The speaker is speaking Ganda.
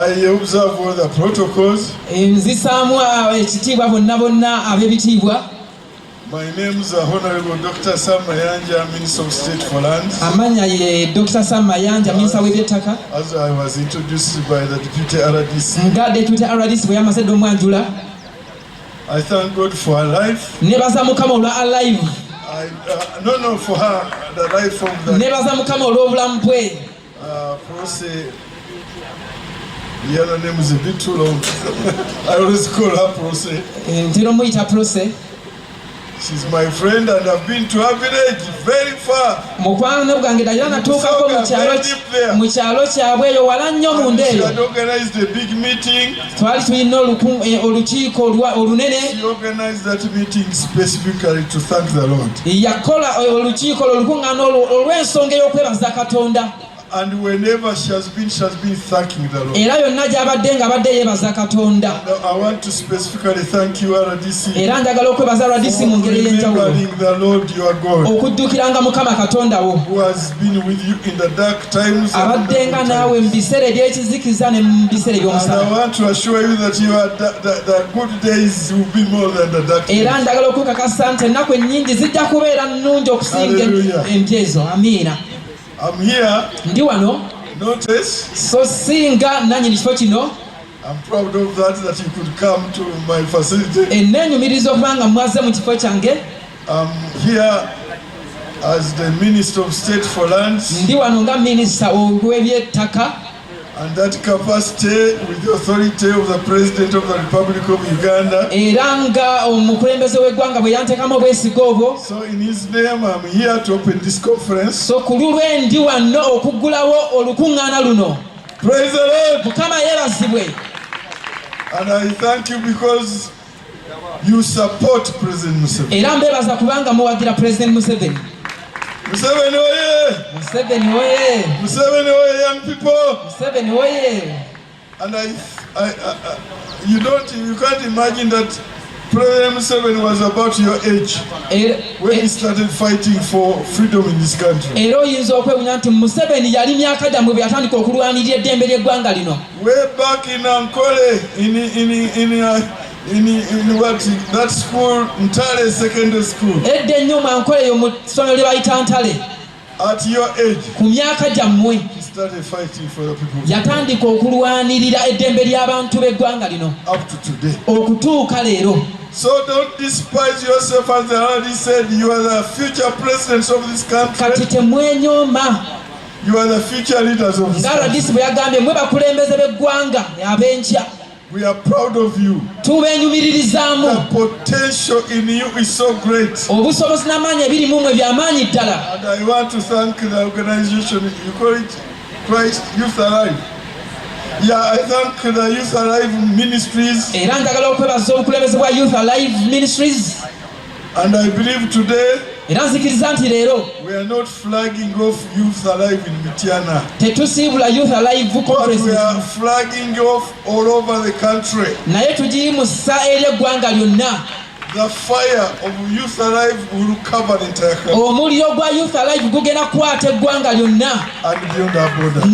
I observe all the protocols. My name is Honorable Dr. Sam Mayanja, Minister of State for Lands. Dr. Sam Mayanja, Minister of State. As I was introduced by the Deputy RDC. I thank God for her life. No, for her, the life of the the other name is a bit too long. I always call her Prose. She's my friend and I've been to her village very far. She had organized a big meeting. She organized that meeting specifically to thank the Lord. And whenever she has been thanking the Lord. I want to specifically thank you, RDC, for remembering the Lord your God, who has been with you in the dark times. And I want to assure you that the good days will be more than the dark days. Hallelujah. I'm here. Notice. I'm proud of that you could come to my facility. I'm here as the Minister of State for Lands. And that capacity with the authority of the President of the Republic of Uganda. So in his name I'm here to open this conference. Praise the Lord. And I thank you because you support President Museveni. Museveni oye! Museveni oye! Museveni oye, young people! Museveni oye! And you can't imagine that President Museveni was about your age when he started fighting for freedom in this country. Way back in Ankole, in what that school, Ntale Secondary School. At your age, he started fighting for the people. Up to today. So don't despise yourself, as the already said. You are the future presidents of this country. You are the future leaders of this country. We are proud of you. The potential in you is so great. And I want to thank the organization. You call it Christ Youth Alive. Yeah, I thank the Youth Alive Ministries. And I believe today we are not flagging off Youth Alive in Mityana, but we are flagging off all over the country. The fire of Youth Alive will cover the entire country and beyond our border.